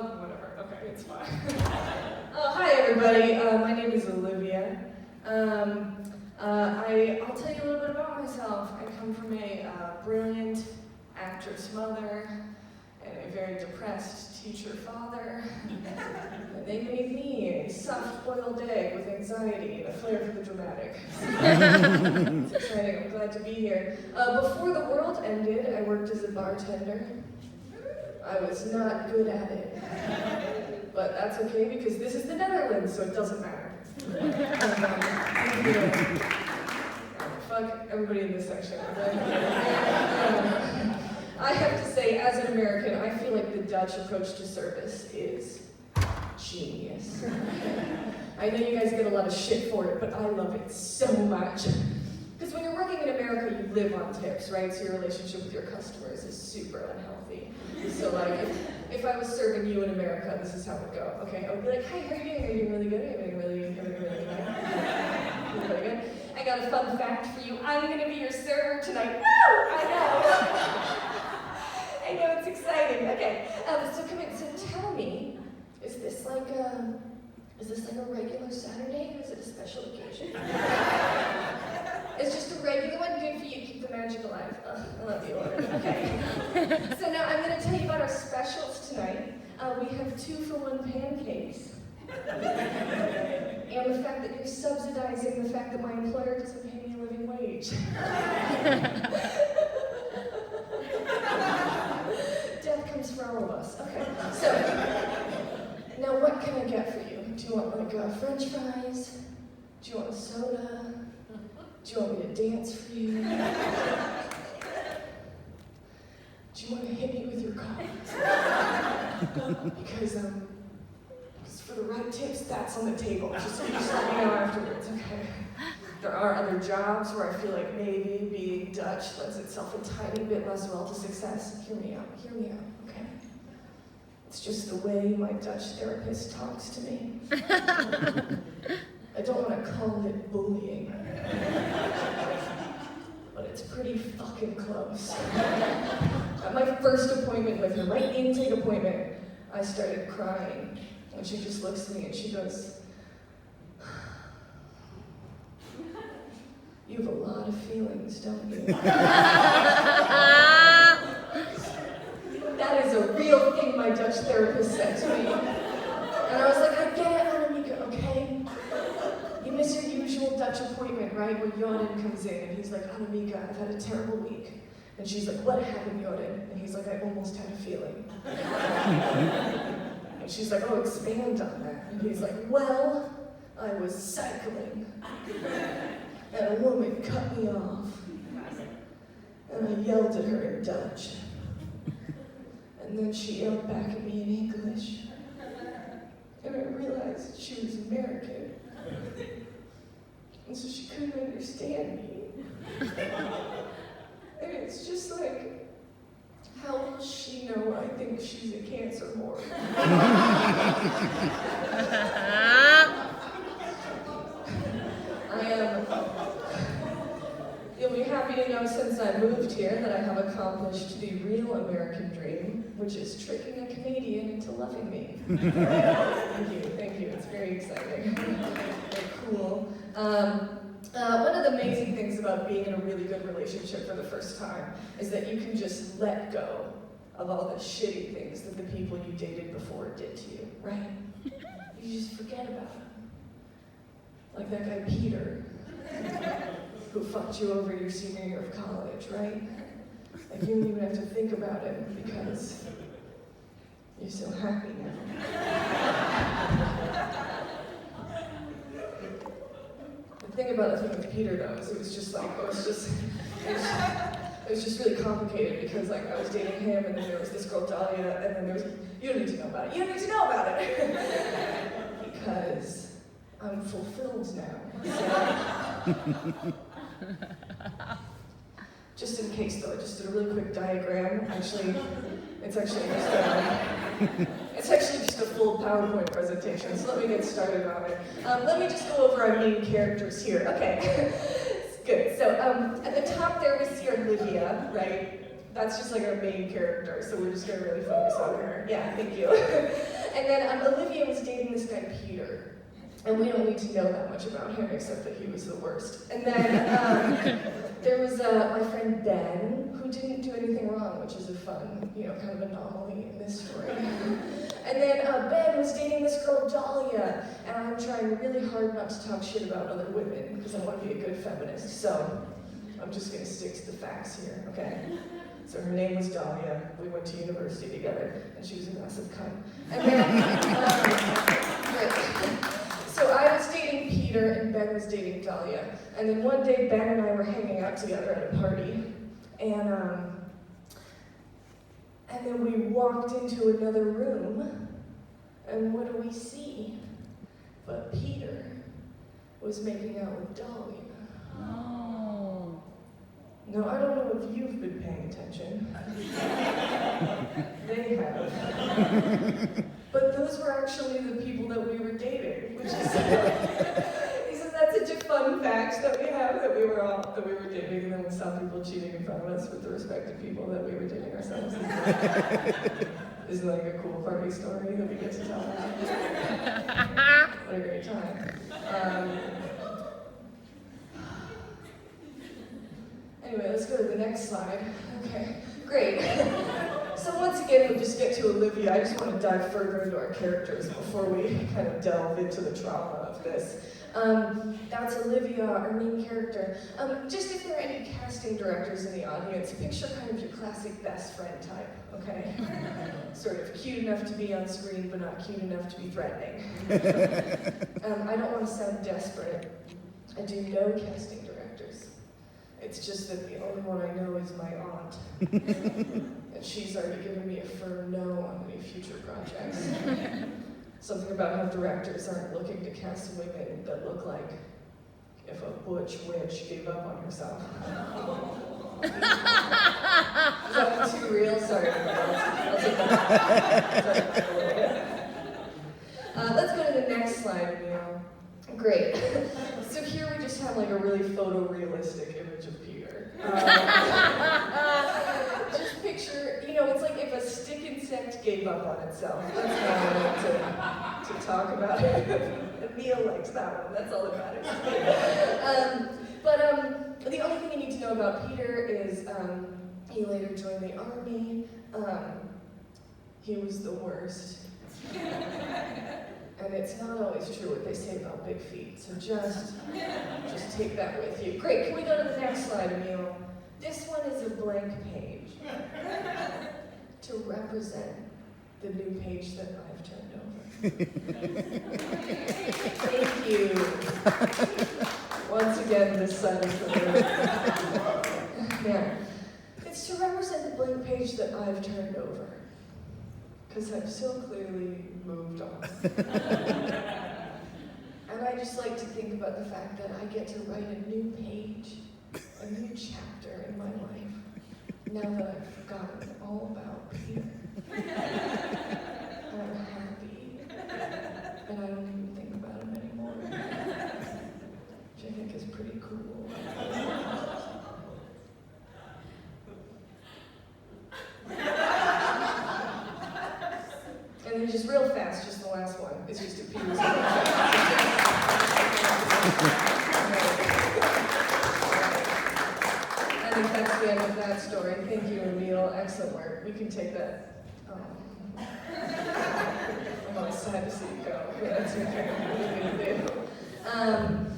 Whatever. Okay, it's fine. Hi, everybody. My name is Olivia. I'll tell you a little bit about myself. I come from a brilliant actress mother and a very depressed teacher father. And they made me a soft-boiled egg with anxiety and a flair for the dramatic. It's exciting. I'm glad to be here. Before the world ended, I worked as a bartender. I was not good at it. But that's okay because this is the Netherlands, so it doesn't matter. Fuck everybody in this section. I have to say, as an American, I feel like the Dutch approach to service is genius. I know you guys get a lot of shit for it, but I love it so much. Because when you're working in America, you live on tips, right? So your relationship with your customers is super unhealthy. So like, if I was serving you in America, this is how it would go. Okay, I would be like, hi, how are you doing? Are you doing really good? Are you doing really good? Really good? I got a fun fact for you. I'm gonna be your server tonight. Woo! I know. I know, it's exciting. Okay, so come in. So tell me, is this like a regular Saturday, or is it a special occasion? It's just a regular one, good for you, keep the magic alive. I love you, Lauren. Okay. So now I'm going to tell you about our specials tonight. We have 2-for-1 pancakes. And the fact that you're subsidizing the fact that my employer doesn't pay me a living wage. Death comes for all of us. Okay, so now what can I get for you? Do you want like French fries? Do you want a soda? Do you want me to dance for you? Do you want to hit me with your car? Because for the right tips, that's on the table. Just let me know afterwards, okay? There are other jobs where I feel like maybe being Dutch lends itself a tiny bit less well to success. Hear me out, okay? It's just the way my Dutch therapist talks to me. I don't want to call it bullying, but it's pretty fucking close. At my first appointment with her, my intake appointment, I started crying, and she just looks at me and she goes, "You have a lot of feelings, don't you?" That is a real thing my Dutch therapist said to me. And I was like, I get it, Annemieke, okay? You miss your usual Dutch appointment, right? Where Jordan comes in and he's like, Annemieke, I've had a terrible week. And she's like, what happened, Jordan? And he's like, I almost had a feeling. And she's like, oh, expand on that. And he's like, well, I was cycling. And a woman cut me off. And I yelled at her in Dutch. And then she yelled back at me in English. And I realized she was American. And so she couldn't understand me. And it's just like, how will she know I think she's a cancer whore? You'll be happy to know since I moved here that I have accomplished the real American dream, which is tricking a Canadian into loving me. Thank you, it's very exciting. Very cool. One of the amazing things about being in a really good relationship for the first time is that you can just let go of all the shitty things that the people you dated before did to you, right? You just forget about them. Like that guy Peter, who fucked you over your senior year of college, right? Like you don't even have to think about it because you're so happy now. The thing about the thing with Peter though is it was just really complicated because like I was dating him and then there was this girl Dahlia and then there was, you don't need to know about it. You don't need to know about it. Because I'm fulfilled now. So, just in case though, I just did a really quick diagram. It's actually just a full PowerPoint presentation, so let me get started on it. Let me just go over our main characters here. Okay, good. So at the top there we see Olivia, right? That's just like our main character, so we're just gonna really focus on her. Yeah, thank you. And then Olivia was dating this guy, Peter. And we don't need to know that much about him, except that he was the worst. And then there was my friend Ben, who didn't do anything wrong, which is a fun, kind of anomaly in this story. And then Ben was dating this girl, Dahlia, and I'm trying really hard not to talk shit about other women, because I want to be a good feminist, so I'm just going to stick to the facts here, okay? So her name was Dahlia, we went to university together, and she was a massive cunt. And then, so I was dating Peter, and Ben was dating Dahlia. And then one day, Ben and I were hanging out together at a party, and then we walked into another room, and what do we see? But Peter was making out with Dahlia. Oh. Now, I don't know if you've been paying attention. They have. But those were actually the people that we were dating, which is isn't that such a fun fact that we have, that we were dating, and then we saw people cheating in front of us with the respective people that we were dating ourselves. Isn't that like a cool party story that we get to tell now? What a great time. Anyway, let's go to the next slide. Okay, great. So once again, we'll just get to Olivia. I just want to dive further into our characters before we kind of delve into the trauma of this. That's Olivia, our main character. Just if there are any casting directors in the audience, picture kind of your classic best friend type, okay? Sort of cute enough to be on screen, but not cute enough to be threatening. I don't want to sound desperate. I do know casting directors. It's just that the only one I know is my aunt. And she's already given me a firm no on any future projects. Something about how directors aren't looking to cast women that look like if a butch witch gave up on herself. Is that too real? Sorry. I'll take that. Let's go to the next slide, Emil. Great. So here we just have like a really photorealistic image of Peter. Just picture, it's like if a stick insect gave up on itself. That's how I like to talk about it. Emil likes that one, that's all that matters. But the only thing you need to know about Peter is he later joined the army. He was the worst. And it's not always true what they say about big feet, so just take that with you. Great, can we go to the next slide, Emil? This one is a blank page to represent the new page that I've turned over. Thank you. Once again, this side of the room. Yeah. It's to represent the blank page that I've turned over. Because I've so clearly moved on. And I just like to think about the fact that I get to write a new page, a new chapter in my life, now that I've forgotten all about Peter. And I'm happy, and I don't even think about him anymore, which I think is pretty cool. And then just real fast, just the last one. It's just a Peter's. I think that's the end of that story. Thank you, Emil. Excellent work. We can take that. I'm always sad to see you go. But that's okay. What are you gonna do?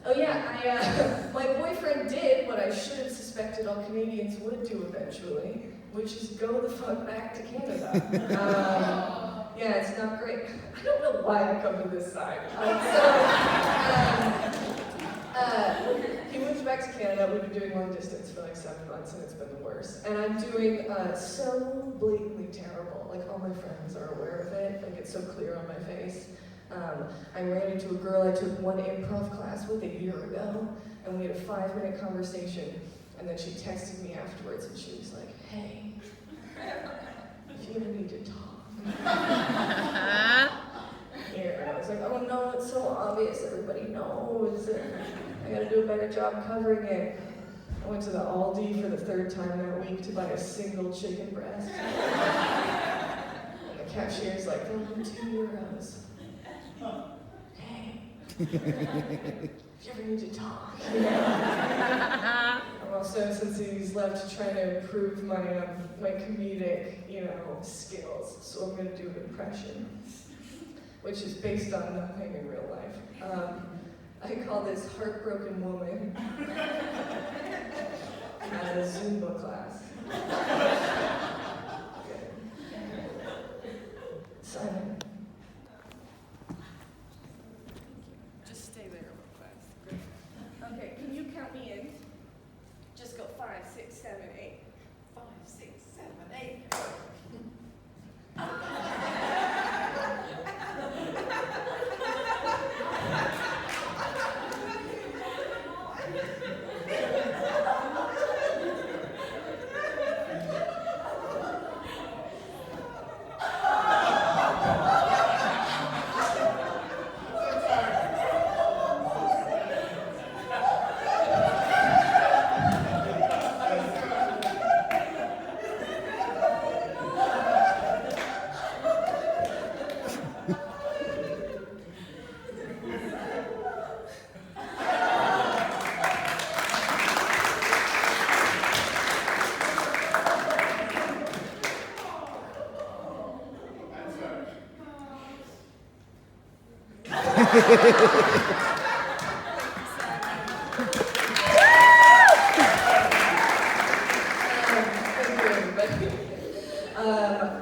Oh yeah, my boyfriend did what I should have suspected all Canadians would do eventually, which is go the fuck back to Canada. Yeah, it's not great. I don't know why I come to this side. He moved back to Canada. We've been doing long distance for like 7 months, and it's been the worst. And I'm doing so blatantly terrible. Like all my friends are aware of it. Like it's so clear on my face. I ran into a girl I took one improv class with a year ago, and we had a 5-minute conversation. And then she texted me afterwards, and she was like, "Hey, if you ever need to talk." Here, and I was like, "Oh no, it's so obvious, everybody knows. I gotta do a better job covering it." I went to the Aldi for the 3rd time that week to buy a single chicken breast. And the Cashier's like, they'll be €2. Hey, if you ever need to talk. I'm also, since he's left, trying to improve my comedic, skills. So I'm gonna do an impression, which is based on nothing in real life. I call this Heartbroken Woman at a Zumba class. Okay. Simon. Just stay there real fast. Great. Okay, can you count me in? Just go 5, 6, 7, 8. 5, 6, 7, 8.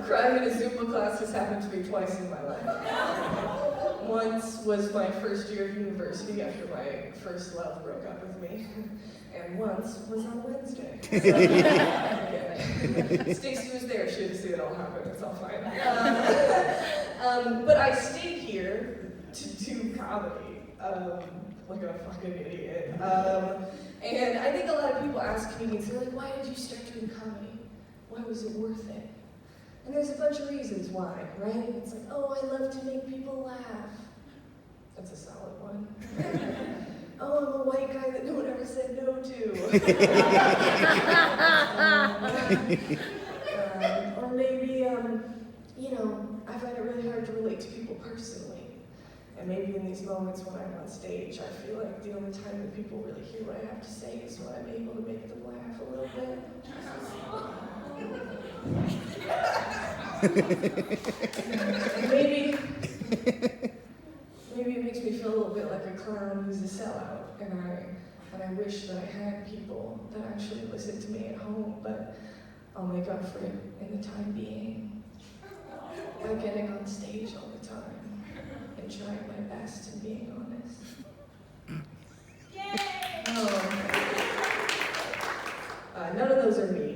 Crying in a Zumba class has happened to me twice in my life. Once was my first year of university after my first love broke up with me, and once was on Wednesday. So, Stacey was there, she had to see it all happen, it's all fine. But I stayed here to do comedy, like a fucking idiot. And I think a lot of people ask comedians, they're like, why did you start doing comedy? Why was it worth it? And there's a bunch of reasons why, right? It's like, oh, I love to make people laugh. That's a solid one. Oh, I'm a white guy that no one ever said no to. Or maybe, I find it really hard to relate to people personally. And maybe in these moments when I'm on stage, I feel like the only time that people really hear what I have to say is when I'm able to make them laugh a little bit. Maybe it makes me feel a little bit like a clown who's a sellout, and I wish that I had people that actually listen to me at home, but I'll make up for it in the time being by getting on stage all the time and trying my best and being honest. Yay! None of those are me.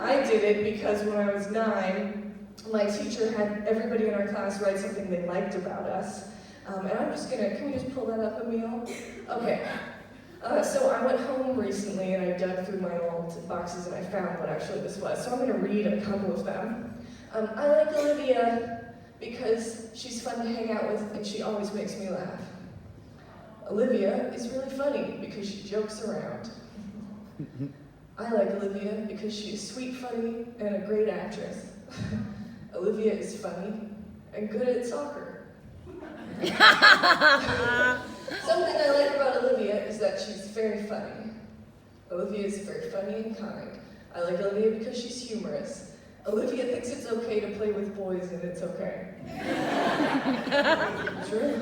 I did it because when I was 9, my teacher had everybody in our class write something they liked about us. And I'm just gonna, can we just pull that up, Emil? Okay. So I went home recently and I dug through my old boxes and I found what actually this was. So I'm gonna read a couple of them. I like Olivia because she's fun to hang out with and she always makes me laugh. Olivia is really funny because she jokes around. I like Olivia because she is sweet, funny, and a great actress. Olivia is funny and good at soccer. Something I like about Olivia is that she's very funny. Olivia is very funny and kind. I like Olivia because she's humorous. Olivia thinks it's okay to play with boys and it's okay. True.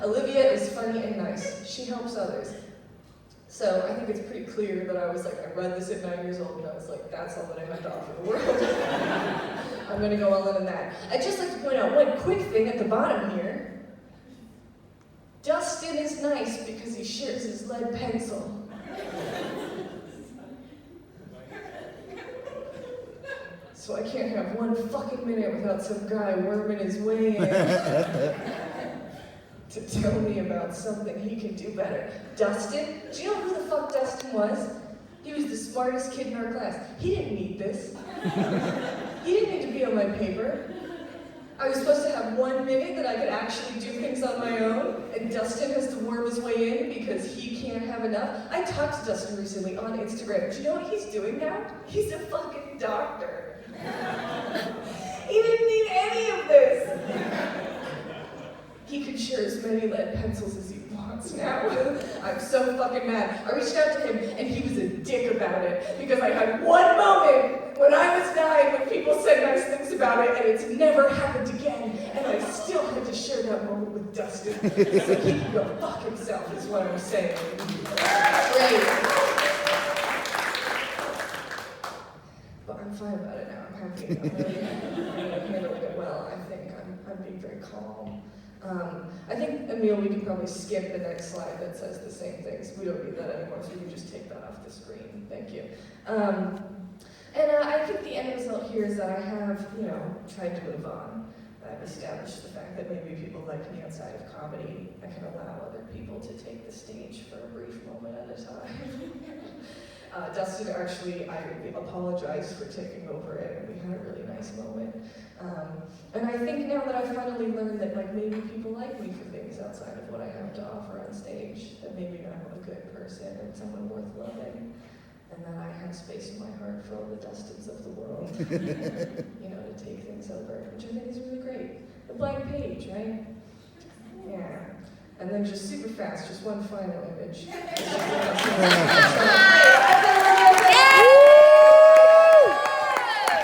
Olivia is funny and nice. She helps others. So I think it's pretty clear that I was like, I read this at 9 years old and I was like, that's all that I have to offer the world. I'm gonna go all in on that. I'd just like to point out one quick thing at the bottom here. Dustin is nice because he shares his lead pencil. So I can't have one fucking minute without some guy worming his way in to tell me about something he can do better. Dustin? Do you know who the fuck Dustin was? He was the smartest kid in our class. He didn't need this. He didn't need to be on my paper. I was supposed to have 1 minute that I could actually do things on my own, and Dustin has to worm his way in because he can't have enough. I talked to Dustin recently on Instagram. Do you know what he's doing now? He's a fucking doctor. He didn't need any of this. He can share as many lead pencils as he wants now. I'm so fucking mad. I reached out to him and he was a dick about it because I had one moment when I was 9 when people said nice things about it and it's never happened again. And I still had to share that moment with Dustin. So he can go fuck himself is what I'm saying. Great. But I'm fine about it now. I'm happy. I'm really handling it well. I think I'm being very calm. I think, Emil, we can probably skip the next slide that says the same things. We don't need that anymore, so you can just take that off the screen. Thank you. I think the end result here is that I have, tried to move on. I've established the fact that maybe people like me outside of comedy. I can allow other people to take the stage for a brief moment at a time. Dustin, actually, I apologized for taking over it, and we had a really nice moment. And I think now that I finally learned that maybe people like me for things outside of what I have to offer on stage, that maybe I'm a good person and someone worth loving, and that I have space in my heart for all the Dustins of the world, to take things over, which I think is really great. The blank page, right? Yeah. And then just super fast, just one final image.